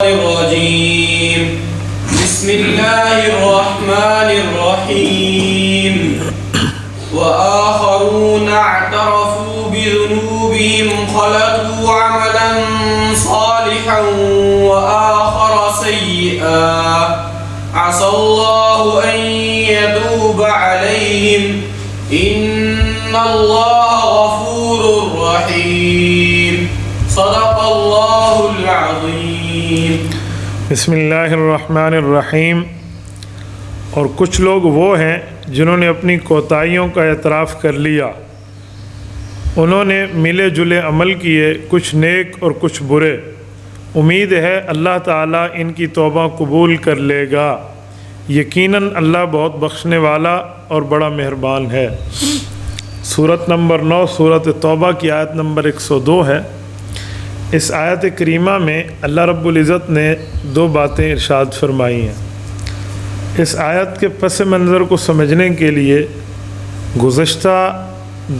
الرجيم بسم الله الرحمن الرحيم وآخرون اعترفوا بذنوبهم خلطوا عملا صالحا وآخر سيئا عسى الله أن يتوب عليهم إن الله غفور رحيم صدق الله العظيم. بسم اللہ الرحمن الرحیم. اور کچھ لوگ وہ ہیں جنہوں نے اپنی کوتاہیوں کا اعتراف کر لیا، انہوں نے ملے جلے عمل کیے، کچھ نیک اور کچھ برے. امید ہے اللہ تعالیٰ ان کی توبہ قبول کر لے گا، یقیناً اللہ بہت بخشنے والا اور بڑا مہربان ہے. سورت نمبر 9 سورت توبہ کی آیت نمبر 102 ہے. اس آیت کریمہ میں اللہ رب العزت نے دو باتیں ارشاد فرمائی ہیں. اس آیت کے پس منظر کو سمجھنے کے لیے گزشتہ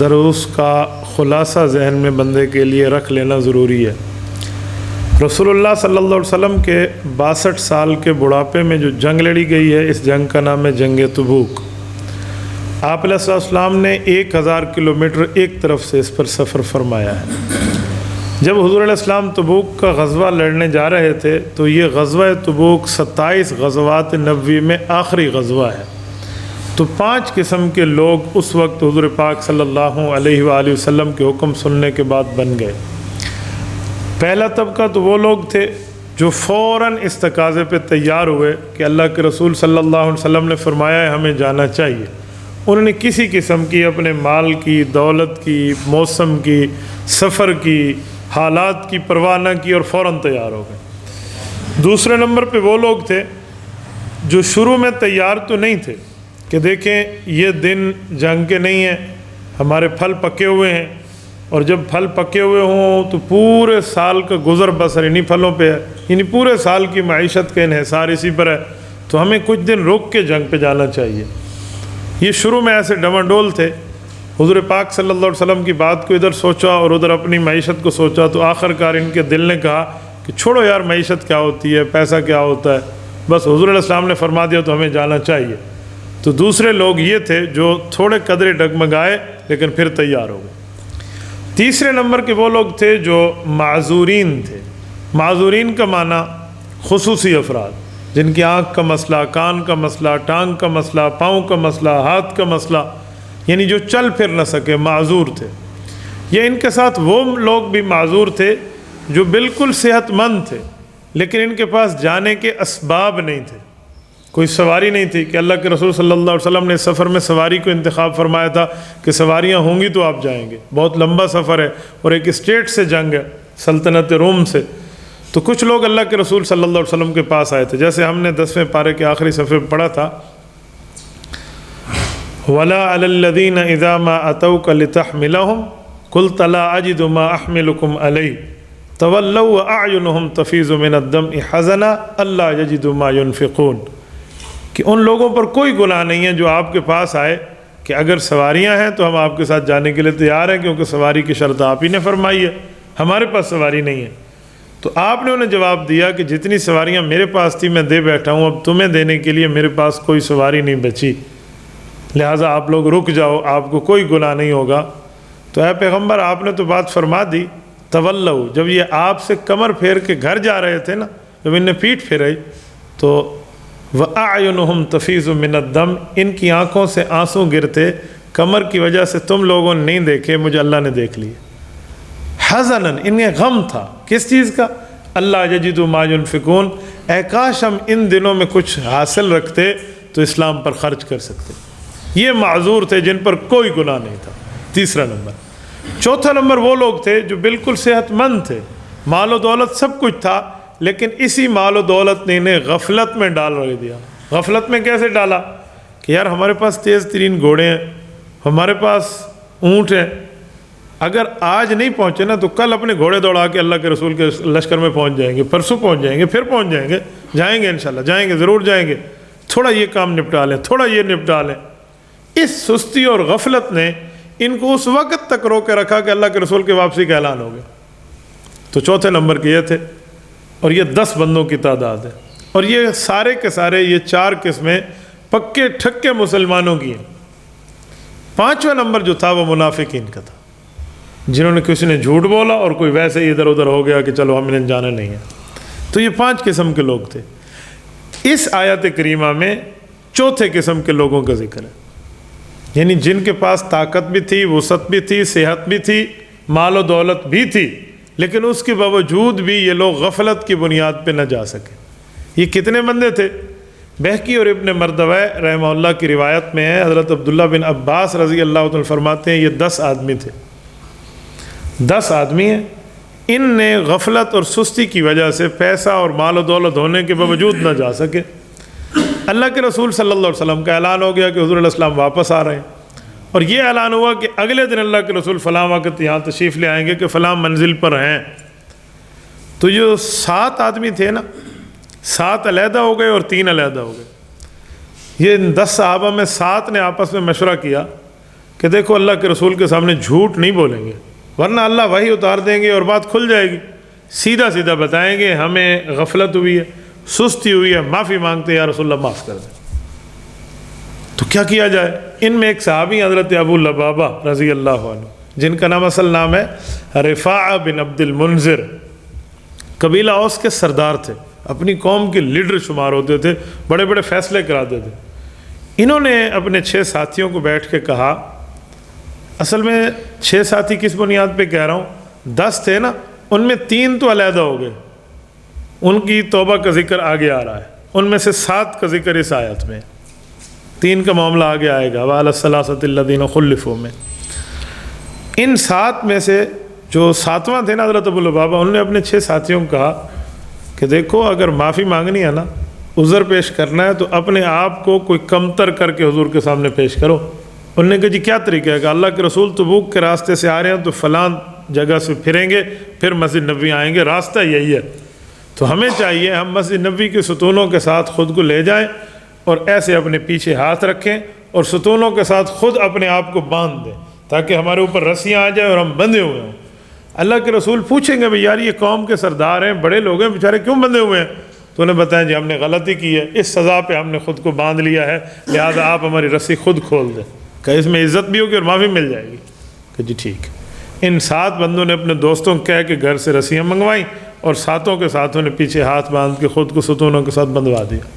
دروس کا خلاصہ ذہن میں بندے کے لیے رکھ لینا ضروری ہے. رسول اللہ صلی اللہ علیہ وسلم کے 62 سال کے بڑھاپے میں جو جنگ لڑی گئی ہے، اس جنگ کا نام ہے جنگ تبوک. آپ علیہ السلام نے 1000 کلومیٹر ایک طرف سے اس پر سفر فرمایا ہے. جب حضور علیہ السلام تبوک کا غزوہ لڑنے جا رہے تھے تو یہ غزوہ تبوک 27 غزوات نبوی میں آخری غزوہ ہے. تو 5 قسم کے لوگ اس وقت حضور پاک صلی اللہ علیہ وآلہ وسلم کے حکم سننے کے بعد بن گئے. پہلا طبقہ تو وہ لوگ تھے جو فوراً اس تقاضے پہ تیار ہوئے کہ اللہ کے رسول صلی اللہ علیہ وسلم نے فرمایا ہے ہمیں جانا چاہیے. انہوں نے کسی قسم کی اپنے مال کی، دولت کی، موسم کی، سفر کی، حالات کی پرواہ نہ کی اور فوراً تیار ہو گئے. دوسرے نمبر پہ وہ لوگ تھے جو شروع میں تیار تو نہیں تھے کہ دیکھیں یہ دن جنگ کے نہیں ہیں، ہمارے پھل پکے ہوئے ہیں، اور جب پھل پکے ہوئے ہوں تو پورے سال کا گزر بسر انہی پھلوں پہ ہے، یعنی پورے سال کی معیشت کا انحصار اسی پر ہے، تو ہمیں کچھ دن رک کے جنگ پہ جانا چاہیے. یہ شروع میں ایسے ڈمانڈول تھے. حضور پاک صلی اللہ علیہ وسلم کی بات کو ادھر سوچا اور ادھر اپنی معیشت کو سوچا، تو آخر کار ان کے دل نے کہا کہ چھوڑو یار معیشت کیا ہوتی ہے، پیسہ کیا ہوتا ہے، بس حضور علیہ السلام نے فرما دیا تو ہمیں جانا چاہیے. تو دوسرے لوگ یہ تھے جو تھوڑے قدرے ڈگمگائے لیکن پھر تیار ہو گئے. تیسرے نمبر کے وہ لوگ تھے جو معذورین تھے. معذورین کا معنی خصوصی افراد جن کی آنکھ کا مسئلہ، کان کا مسئلہ، ٹانگ کا مسئلہ، پاؤں کا مسئلہ، ہاتھ کا مسئلہ، یعنی جو چل پھر نہ سکے، معذور تھے. یا ان کے ساتھ وہ لوگ بھی معذور تھے جو بالکل صحت مند تھے لیکن ان کے پاس جانے کے اسباب نہیں تھے. کوئی سواری نہیں تھی کہ اللہ کے رسول صلی اللہ علیہ وسلم نے سفر میں سواری کو انتخاب فرمایا تھا کہ سواریاں ہوں گی تو آپ جائیں گے. بہت لمبا سفر ہے اور ایک اسٹیٹ سے جنگ ہے، سلطنت روم سے. تو کچھ لوگ اللہ کے رسول صلی اللہ علیہ وسلم کے پاس آئے تھے، جیسے ہم نے 10ویں پارے کے آخری صفحے پڑھا تھا، وَلَا عَلَى الَّذِينَ إِذَا مَا أَتَوْكَ لِتَحْمِلَهُمْ قُلْتَ لَا أَجِدُ مَا أَحْمِلُكُمْ عَلَيْهِ تَوَلَّوْا وَأَعْيُنُهُمْ تَفِيضُ مِنَ الدَّمْعِ حَزَنًا أَلَّا يَجِدُوا مَا يُنْفِقُونَ. کہ ان لوگوں پر کوئی گناہ نہیں ہے جو آپ کے پاس آئے کہ اگر سواریاں ہیں تو ہم آپ کے ساتھ جانے کے لیے تیار ہیں کیونکہ سواری کی شرط آپ ہی نے فرمائی ہے، ہمارے پاس سواری نہیں ہے. تو آپ نے انہیں جواب دیا کہ جتنی سواریاں میرے پاس تھی میں دے بیٹھا ہوں، اب تمہیں دینے کے لیے میرے پاس کوئی سواری نہیں بچی، لہٰذا آپ لوگ رک جاؤ، آپ کو کوئی گناہ نہیں ہوگا. تو اے پیغمبر آپ نے تو بات فرما دی. تولوا، جب یہ آپ سے کمر پھیر کے گھر جا رہے تھے نا، جب ان نے پیٹھ پھیرائی تو وَأَعْيُنُهُمْ تَفِيضُ مِنَ الدَّمْعِ، ان کی آنکھوں سے آنسو گرتے، کمر کی وجہ سے تم لوگوں نے نہیں دیکھے، مجھے اللہ نے دیکھ لیے. حزناً، انہیں غم تھا، کس چیز کا؟ اللہ یجدوا ما ينفقون، اے کاش ہم ان دنوں میں کچھ حاصل رکھتے تو اسلام پر خرچ کر سکتے. یہ معذور تھے جن پر کوئی گناہ نہیں تھا. تیسرا نمبر. چوتھا نمبر وہ لوگ تھے جو بالکل صحت مند تھے، مال و دولت سب کچھ تھا، لیکن اسی مال و دولت نے انہیں غفلت میں ڈال رکھ دیا. غفلت میں کیسے ڈالا؟ کہ یار ہمارے پاس تیز ترین گھوڑے ہیں، ہمارے پاس اونٹ ہیں، اگر آج نہیں پہنچے نا تو کل اپنے گھوڑے دوڑا کے اللہ کے رسول کے لشکر میں پہنچ جائیں گے، پرسوں پہنچ جائیں گے، پھر پہنچ جائیں گے، جائیں گے انشاءاللہ، جائیں گے، ضرور جائیں گے، تھوڑا یہ کام نپٹا لیں، تھوڑا یہ نپٹا لیں. اس سستی اور غفلت نے ان کو اس وقت تک روکے رکھا کہ اللہ کے رسول کے واپسی کا اعلان ہو گیا. تو چوتھے نمبر کے یہ تھے. اور یہ 10 بندوں کی تعداد ہے، اور یہ سارے کے سارے یہ 4 قسمیں پکے ٹھکے مسلمانوں کی ہیں۔ 5واں نمبر جو تھا وہ منافقین کا تھا، جنہوں نے کسی نے جھوٹ بولا اور کوئی ویسے ہی ادھر ادھر ہو گیا کہ چلو ہم انہیں جانا نہیں ہے۔ تو یہ 5 قسم کے لوگ تھے۔ اس آیت کریمہ میں چوتھے قسم کے لوگوں کا ذکر ہے، یعنی جن کے پاس طاقت بھی تھی، وسعت بھی تھی، صحت بھی تھی، مال و دولت بھی تھی، لیکن اس کے باوجود بھی یہ لوگ غفلت کی بنیاد پہ نہ جا سکے۔ یہ کتنے بندے تھے؟ بہقی اور ابن مردوہ رحمہ اللہ کی روایت میں ہے، حضرت عبداللہ بن عباس رضی اللہ عنہ فرماتے ہیں یہ 10 آدمی تھے۔ 10 آدمی ہیں، ان نے غفلت اور سستی کی وجہ سے پیسہ اور مال و دولت ہونے کے باوجود نہ جا سکے۔ اللہ کے رسول صلی اللہ علیہ وسلم کا اعلان ہو گیا کہ حضور علیہ السلام واپس آ رہے ہیں، اور یہ اعلان ہوا کہ اگلے دن اللہ کے رسول فلاں وقت یہاں تشریف لے آئیں گے کہ فلاں منزل پر ہیں۔ تو جو 7 آدمی تھے نا، 7 علیحدہ ہو گئے اور 3 علیحدہ ہو گئے۔ یہ 10 صحابہ میں 7 نے آپس میں مشورہ کیا کہ دیکھو اللہ کے رسول کے سامنے جھوٹ نہیں بولیں گے، ورنہ اللہ وحی اتار دیں گے اور بات کھل جائے گی۔ سیدھا سیدھا بتائیں گے ہمیں غفلت ہوئی ہے، سستی ہوئی ہے، معافی مانگتے ہیں یا رسول اللہ معاف کر دیں۔ تو کیا کیا جائے؟ ان میں ایک صحابی حضرت ابو لبابہ رضی اللہ عنہ، جن کا نام اصل نام ہے رفاعہ بن عبد المنذر، قبیلہ اوس کے سردار تھے، اپنی قوم کے لیڈر شمار ہوتے تھے، بڑے بڑے فیصلے کراتے تھے۔ انہوں نے اپنے 6 ساتھیوں کو بیٹھ کے کہا، اصل میں 6 ساتھی کس بنیاد پہ کہہ رہا ہوں، 10 تھے نا، ان میں 3 تو علیحدہ ہو گئے، ان کی توبہ کا ذکر آگے آ رہا ہے، ان میں سے 7 کا ذکر اس آیت میں، 3 کا معاملہ آگے آئے گا، وَعَلَى الثَّلَاثَةِ الَّذِينَ خُلِّفُوا میں۔ ان 7 میں سے جو 7واں تھے نا حضرت ابو لبابہ، انہوں نے اپنے 6 ساتھیوں کو کہا کہ دیکھو اگر معافی مانگنی ہے نا، عذر پیش کرنا ہے، تو اپنے آپ کو کوئی کمتر کر کے حضور کے سامنے پیش کرو۔ انہوں نے کہا جی کیا طریقہ ہے؟ کہ اللہ کے رسول تبوک کے راستے سے آ رہے ہیں، تو فلاں جگہ سے پھریں گے، پھر مسجد نبوی آئیں گے، راستہ یہی ہے۔ تو ہمیں چاہیے ہم مسجد نبوی کے ستونوں کے ساتھ خود کو لے جائیں اور ایسے اپنے پیچھے ہاتھ رکھیں اور ستونوں کے ساتھ خود اپنے آپ کو باندھ دیں تاکہ ہمارے اوپر رسیاں آ جائیں اور ہم بندھے ہوئے ہوں۔ اللہ کے رسول پوچھیں گے بھئی یار یہ قوم کے سردار ہیں، بڑے لوگ ہیں، بیچارے کیوں بندھے ہوئے ہیں؟ تو انہیں بتائیں جی ہم نے غلطی کی ہے، اس سزا پہ ہم نے خود کو باندھ لیا ہے، لہذا آپ ہماری رسی خود کھول دیں، کہ اس میں عزت بھی ہوگی اور معافی مل جائے گی۔ کہ جی ٹھیک۔ ان 7 بندوں نے اپنے دوستوں کو کہہ کے گھر سے رسیاں منگوائیں اور 7 کے ساتھوں نے پیچھے ہاتھ باندھ کے خود کو ستونوں کے ساتھ بندھوا دیا۔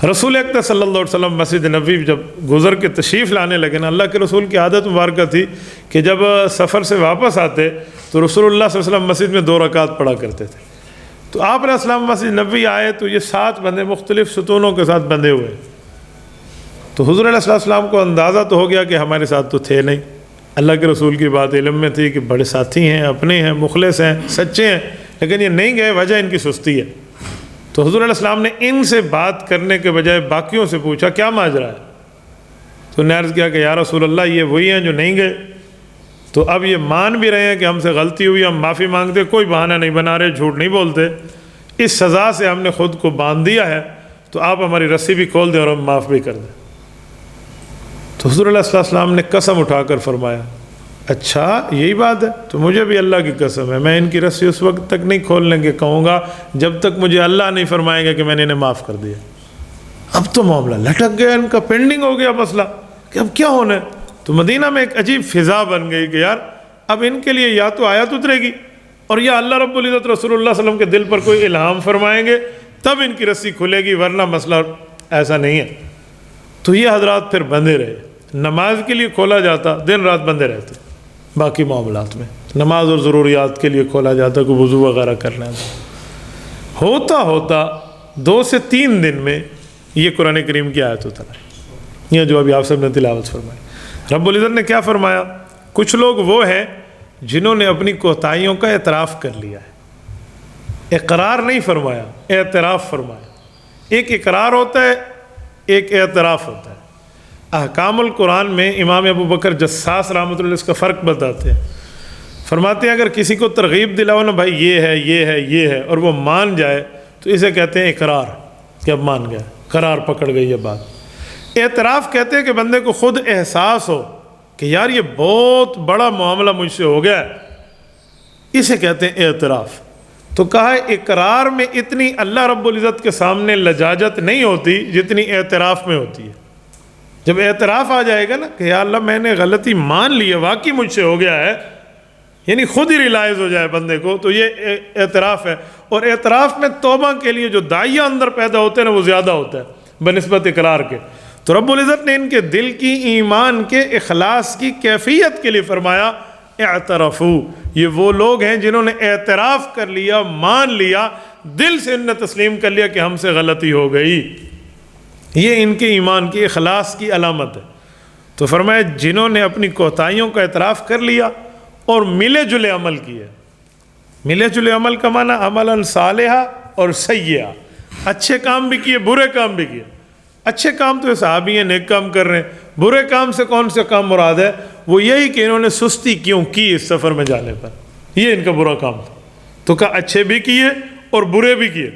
رسول اکرم صلی اللہ علیہ وسلم مسجد نبوی جب گزر کے تشریف لانے لگے نا، اللہ کے رسول کی عادت مبارکہ تھی کہ جب سفر سے واپس آتے تو رسول اللہ صلی اللہ علیہ وسلم مسجد میں 2 رکعت پڑھا کرتے تھے۔ تو آپ علیہ السلام مسجد نبوی آئے تو یہ 7 بندے مختلف ستونوں کے ساتھ بندھے ہوئے۔ تو حضور علیہ السلام کو اندازہ تو ہو گیا کہ ہمارے ساتھ تو تھے نہیں۔ اللہ کے رسول کی بات علم میں تھی کہ بڑے ساتھی ہیں، اپنے ہیں، مخلص ہیں، سچے ہیں، لیکن یہ نہیں گئے، وجہ ان کی سستی ہے۔ تو حضور علیہ السلام نے ان سے بات کرنے کے بجائے باقیوں سے پوچھا کیا ماجرا ہے؟ تو انہوں نے عرض کیا کہ یا رسول اللہ یہ وہی ہیں جو نہیں گئے، تو اب یہ مان بھی رہے ہیں کہ ہم سے غلطی ہوئی، ہم معافی مانگتے، کوئی بہانہ نہیں بنا رہے، جھوٹ نہیں بولتے، اس سزا سے ہم نے خود کو باندھ دیا ہے، تو آپ ہماری رسی بھی کھول دیں اور ہم معاف بھی کر دیں۔ تو حضور علیہ السلام نے قسم اٹھا کر فرمایا اچھا یہی بات ہے، تو مجھے بھی اللہ کی قسم ہے میں ان کی رسی اس وقت تک نہیں کھولنے کے کہوں گا جب تک مجھے اللہ نہیں فرمائے گا کہ میں نے انہیں معاف کر دیا۔ اب تو معاملہ لٹک گیا، ان کا پینڈنگ ہو گیا مسئلہ کہ اب کیا ہونا ہے۔ تو مدینہ میں ایک عجیب فضا بن گئی کہ یار اب ان کے لیے یا تو آیت اترے گی اور یا اللہ رب العزت رسول اللہ صلی اللہ علیہ وسلم کے دل پر کوئی الہام فرمائیں گے تب ان کی رسی کھلے گی، ورنہ مسئلہ ایسا نہیں ہے۔ تو یہ حضرات پھر بندھے رہے، نماز کے لیے کھولا جاتا، دن رات بندے رہتے، باقی معاملات میں نماز اور ضروریات کے لیے کھولا جاتا، کوئی وضو وغیرہ کرنا تھا۔ ہوتا 2 سے 3 دن میں یہ قرآن کریم کی آیت اتری، یہ جو ابھی آپ سب نے تلاوت فرمائی۔ رب العزت نے کیا فرمایا؟ کچھ لوگ وہ ہیں جنہوں نے اپنی کوتاہیوں کا اعتراف کر لیا ہے، اقرار نہیں فرمایا، اعتراف فرمایا۔ ایک اقرار ہوتا ہے، ایک اعتراف ہوتا ہے۔ احکام القرآن میں امام ابو بکر جساس رحمۃ اللہ اس کا فرق بتاتے ہیں، فرماتے ہیں اگر کسی کو ترغیب دلاؤ نا بھائی یہ ہے یہ ہے یہ ہے اور وہ مان جائے تو اسے کہتے ہیں اقرار، کہ اب مان گیا، قرار پکڑ گئی یہ بات۔ اعتراف کہتے ہیں کہ بندے کو خود احساس ہو کہ یار یہ بہت بڑا معاملہ مجھ سے ہو گیا ہے، اسے کہتے ہیں اعتراف۔ تو کہا اقرار میں اتنی اللہ رب العزت کے سامنے لجاجت نہیں ہوتی جتنی اعتراف میں ہوتی ہے۔ جب اعتراف آ جائے گا نا کہ یا اللہ میں نے غلطی مان لی ہے، واقعی مجھ سے ہو گیا ہے، یعنی خود ہی ریلائز ہو جائے بندے کو، تو یہ اعتراف ہے۔ اور اعتراف میں توبہ کے لیے جو داعیہ اندر پیدا ہوتے ہیں نا وہ زیادہ ہوتا ہے بنسبت اقرار کے۔ تو رب العزت نے ان کے دل کی، ایمان کے، اخلاص کی کیفیت کے لیے فرمایا اعترفوا، یہ وہ لوگ ہیں جنہوں نے اعتراف کر لیا، مان لیا، دل سے ان نے تسلیم کر لیا کہ ہم سے غلطی ہو گئی۔ یہ ان کے ایمان کی، اخلاص کی علامت ہے۔ تو فرمایا جنہوں نے اپنی کوتاہیوں کا اعتراف کر لیا اور ملے جلے عمل کیے۔ ملے جلے عمل کا معنی عملاً صالحہ اور سیئہ، اچھے کام بھی کیے، برے کام بھی کیے۔ اچھے کام تو یہ صحابی ہیں، نیک کام کر رہے ہیں۔ برے کام سے کون سے کام مراد ہے؟ وہ یہی کہ انہوں نے سستی کیوں کی اس سفر میں جانے پر، یہ ان کا برا کام تھا۔ تو کہا اچھے بھی کیے اور برے بھی کیے۔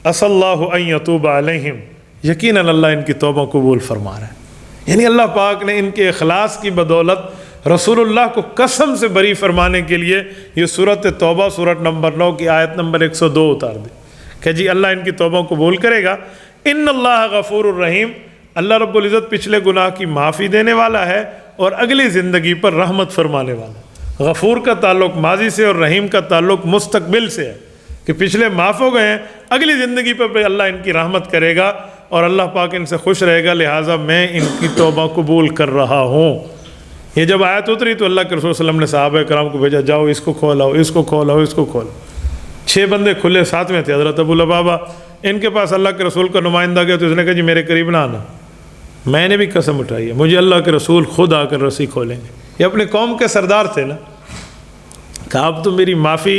عسى اللہ ان یتوب علیہم، یقیناً اللہ ان کی توبہ قبول فرما رہا ہے۔ یعنی اللہ پاک نے ان کے اخلاص کی بدولت رسول اللہ کو قسم سے بری فرمانے کے لیے یہ سورۃ توبہ، سورۃ نمبر 9 کی آیت نمبر 102 اتار دی کہ جی اللہ ان کی توبہ قبول کرے گا۔ ان اللہ غفور الرحیم، اللہ رب العزت پچھلے گناہ کی معافی دینے والا ہے اور اگلی زندگی پر رحمت فرمانے والا ہے۔ غفور کا تعلق ماضی سے اور رحیم کا تعلق مستقبل سے ہے کہ پچھلے معاف ہو گئے ہیں، اگلی زندگی پر بھی اللہ ان کی رحمت کرے گا اور اللہ پاک ان سے خوش رہے گا، لہٰذا میں ان کی توبہ قبول کر رہا ہوں۔ یہ جب آیت اتری تو اللہ کے رسول صلی اللہ علیہ وسلم نے صحابہ کرام کو بھیجا، جاؤ اس کو کھولاؤ، اس کو کھولاؤ، اس کو کھولاؤ۔ 6 بندے کھلے، ساتھ میں تھے حضرت ابو لبابہ۔ ان کے پاس اللہ کے رسول کا نمائندہ گیا تو اس نے کہا جی میرے قریب نہ آنا، میں نے بھی قسم اٹھائی ہے مجھے اللہ کے رسول خود آ کر رسی کھولیں گے۔ یہ اپنے قوم کے سردار تھے نا، کہا اب تو میری معافی،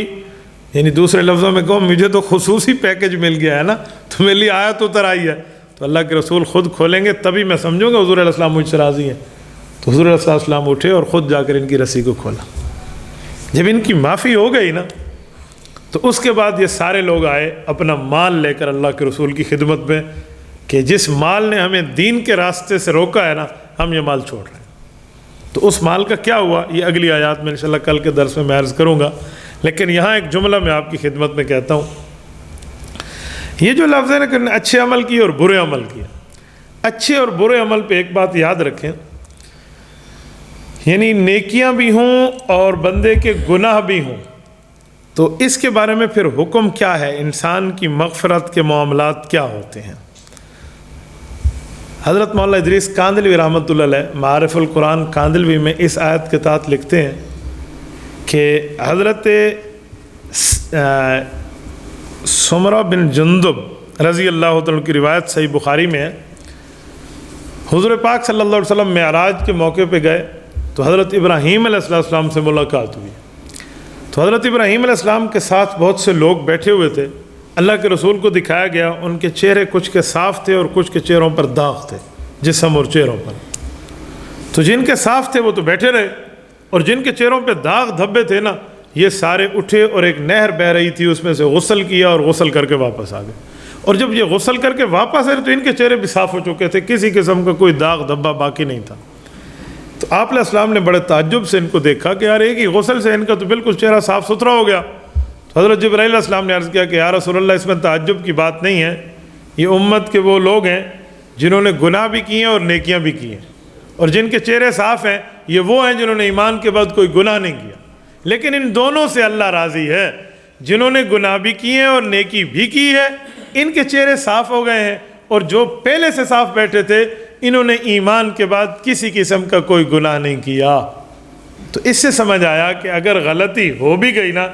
یعنی دوسرے لفظوں میں کہو مجھے تو خصوصی پیکج مل گیا ہے نا، تو میرے لیے آیت اتر آئی ہے، تو اللہ کے رسول خود کھولیں گے تبھی میں سمجھوں گا حضور علیہ السلام مجھ سے راضی ہیں۔ تو حضور علیہ السلام اٹھے اور خود جا کر ان کی رسی کو کھولا۔ جب ان کی معافی ہو گئی نا تو اس کے بعد یہ سارے لوگ آئے اپنا مال لے کر اللہ کے رسول کی خدمت میں کہ جس مال نے ہمیں دین کے راستے سے روکا ہے نا، ہم یہ مال چھوڑ رہے ہیں۔ تو اس مال کا کیا ہوا یہ اگلی آیات میں انشاءاللہ کل کے درس میں عرض کروں گا، لیکن یہاں ایک جملہ میں آپ کی خدمت میں کہتا ہوں۔ یہ جو لفظ ہے نا کہ اچھے عمل کیے اور برے عمل کیے، اچھے اور برے عمل پہ ایک بات یاد رکھیں، یعنی نیکیاں بھی ہوں اور بندے کے گناہ بھی ہوں، تو اس کے بارے میں پھر حکم کیا ہے، انسان کی مغفرت کے معاملات کیا ہوتے ہیں۔ حضرت مولانا ادریس کاندلوی رحمۃ اللہ علیہ معارف القرآن کاندلوی میں اس آیت کے تحت لکھتے ہیں کہ حضرت سمرہ بن جندب رضی اللہ تعالیٰ کی روایت صحیح بخاری میں ہے، حضور پاک صلی اللہ علیہ وسلم معراج کے موقع پہ گئے تو حضرت ابراہیم علیہ السلام سے ملاقات ہوئی۔ تو حضرت ابراہیم علیہ السلام کے ساتھ بہت سے لوگ بیٹھے ہوئے تھے، اللہ کے رسول کو دکھایا گیا، ان کے چہرے کچھ کے صاف تھے اور کچھ کے چہروں پر داغ تھے، جسم اور چہروں پر۔ تو جن کے صاف تھے وہ تو بیٹھے رہے، اور جن کے چہروں پہ داغ دھبے تھے نا، یہ سارے اٹھے اور ایک نہر بہہ رہی تھی اس میں سے غسل کیا اور غسل کر کے واپس آ گئے۔ اور جب یہ غسل کر کے واپس آئے تو ان کے چہرے بھی صاف ہو چکے تھے، کسی قسم کا کوئی داغ دھبا باقی نہیں تھا۔ تو آپ علیہ السلام نے بڑے تعجب سے ان کو دیکھا کہ یار ایک ہی غسل سے ان کا تو بالکل چہرہ صاف ستھرا ہو گیا۔ تو حضرت جبرائیل علیہ السلام نے عرض کیا کہ یا رسول اللہ اس میں تعجب کی بات نہیں ہے، یہ امت کے وہ لوگ ہیں جنہوں نے گناہ بھی کیے ہیں اور نیکیاں بھی کی ہیں، اور جن کے چہرے صاف ہیں یہ وہ ہیں جنہوں نے ایمان کے بعد کوئی گناہ نہیں کیا۔ لیکن ان دونوں سے اللہ راضی ہے، جنہوں نے گناہ بھی کیے ہیں اور نیکی بھی کی ہے ان کے چہرے صاف ہو گئے ہیں، اور جو پہلے سے صاف بیٹھے تھے انہوں نے ایمان کے بعد کسی قسم کا کوئی گناہ نہیں کیا۔ تو اس سے سمجھ آیا کہ اگر غلطی ہو بھی گئی نا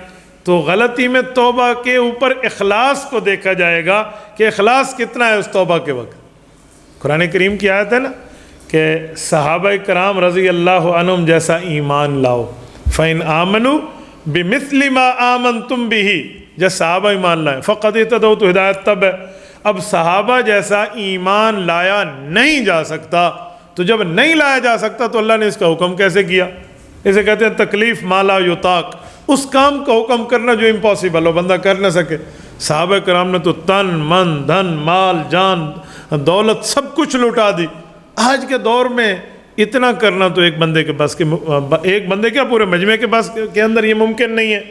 تو غلطی میں توبہ کے اوپر اخلاص کو دیکھا جائے گا کہ اخلاص کتنا ہے اس توبہ کے وقت۔ قرآن کریم کی آیت ہے نا کہ صحابہ کرام رضی اللہ عنہم جیسا ایمان لاؤ، فَإِنْ آمَنُوا بِمِثْلِ مَا آمَنْتُمْ بِهِ، جب صحابہ ایمان لائیں فقط اہتدوا، تو ہدایت تب ہے۔ اب صحابہ جیسا ایمان لایا نہیں جا سکتا، تو جب نہیں لایا جا سکتا تو اللہ نے اس کا حکم کیسے کیا؟ اسے کہتے ہیں تکلیف ما لا یطاق، اس کام کا حکم کرنا جو امپاسبل ہو، بندہ کر نہ سکے۔ صحابہ کرام نے تو تن من دھن مال جان دولت سب کچھ لوٹا دی۔ آج کے دور میں اتنا کرنا تو ایک بندے کے پاس ایک بندے کیا پورے مجمع کے پاس کے اندر یہ ممکن نہیں ہے۔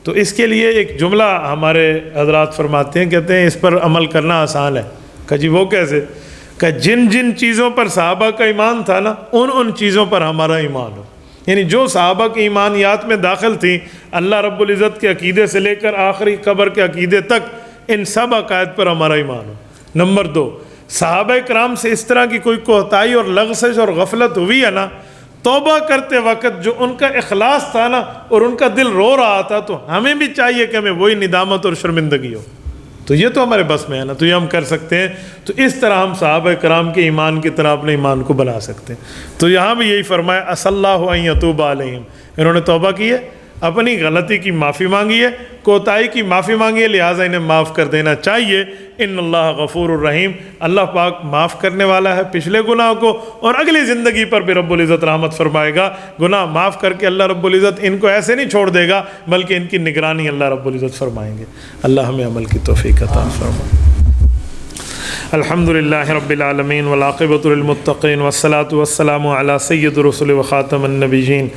تو اس کے لیے ایک جملہ ہمارے حضرات فرماتے ہیں، کہتے ہیں اس پر عمل کرنا آسان ہے۔ کہ جی وہ کیسے؟ کہ جن جن چیزوں پر صحابہ کا ایمان تھا نا، ان چیزوں پر ہمارا ایمان ہو۔ یعنی جو صحابہ کی ایمانیات میں داخل تھیں، اللہ رب العزت کے عقیدے سے لے کر آخری قبر کے عقیدے تک، ان سب عقائد پر ہمارا ایمان ہو۔ نمبر 2، صحابہ کرام سے اس طرح کی کوئی کوتاہی اور لغزش اور غفلت ہوئی ہے نا، توبہ کرتے وقت جو ان کا اخلاص تھا نا اور ان کا دل رو رہا تھا، تو ہمیں بھی چاہیے کہ ہمیں وہی ندامت اور شرمندگی ہو۔ تو یہ تو ہمارے بس میں ہے نا، تو یہ ہم کر سکتے ہیں۔ تو اس طرح ہم صحابہ کرام کے ایمان کی طرح اپنے ایمان کو بنا سکتے ہیں۔ تو یہاں بھی یہی فرمایا اَسَ اللَّهُ أَن يَتُوبَ عَلَيْهِمْ، انہوں نے توبہ کی ہے، اپنی غلطی کی معافی مانگی ہے، کوتاہی کی معافی مانگی ہے، لہٰذا انہیں معاف کر دینا چاہیے۔ ان اللہ غفور الرحیم، اللہ پاک معاف کرنے والا ہے پچھلے گناہ کو، اور اگلی زندگی پر بھی رب العزت رحمت فرمائے گا۔ گناہ معاف کر کے اللہ رب العزت ان کو ایسے نہیں چھوڑ دے گا، بلکہ ان کی نگرانی اللہ رب العزت فرمائیں گے۔ اللہ ہمیں عمل کی توفیق عطا فرمائے۔ الحمد للہ رب العالمین والعاقبۃ للمتقین والصلاة والسلام علی سید الرسل وخاتم النبیین۔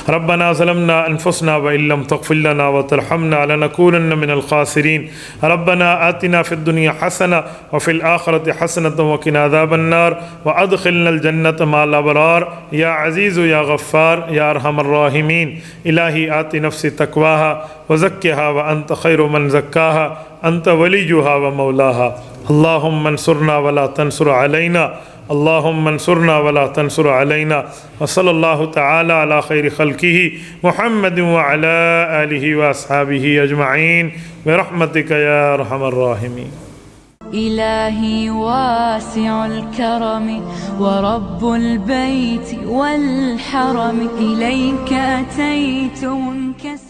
ربنا ظلمنا انفسنا وإن لم تغفر لنا وترحمنا لنکونن من الخاسرین۔ ربنا آتنا فی الدنیا حسنہ وفی الآخرۃ حسنۃ وقنا عذاب النار وادخلنا الجنۃ مع الابرار یا عزیز یا غفار یا ارحم الراحمین۔ الہی آت نفسی تقواہا وزکھا وانت خیر من زکاہا انت ولیہا ومولاہا۔ اللہم انصرنا ولا تنصر علینا، اللہم انصرنا ولا تنصر علینا۔ وصلی اللہ تعالی علی خیر خلقہ محمد وعلی آلہ واصحابہ اجمعین برحمتک یا ارحم الراحمین۔ إلهي واسع الكرم ورب البيت والحرم، إليك أتيت منكسرا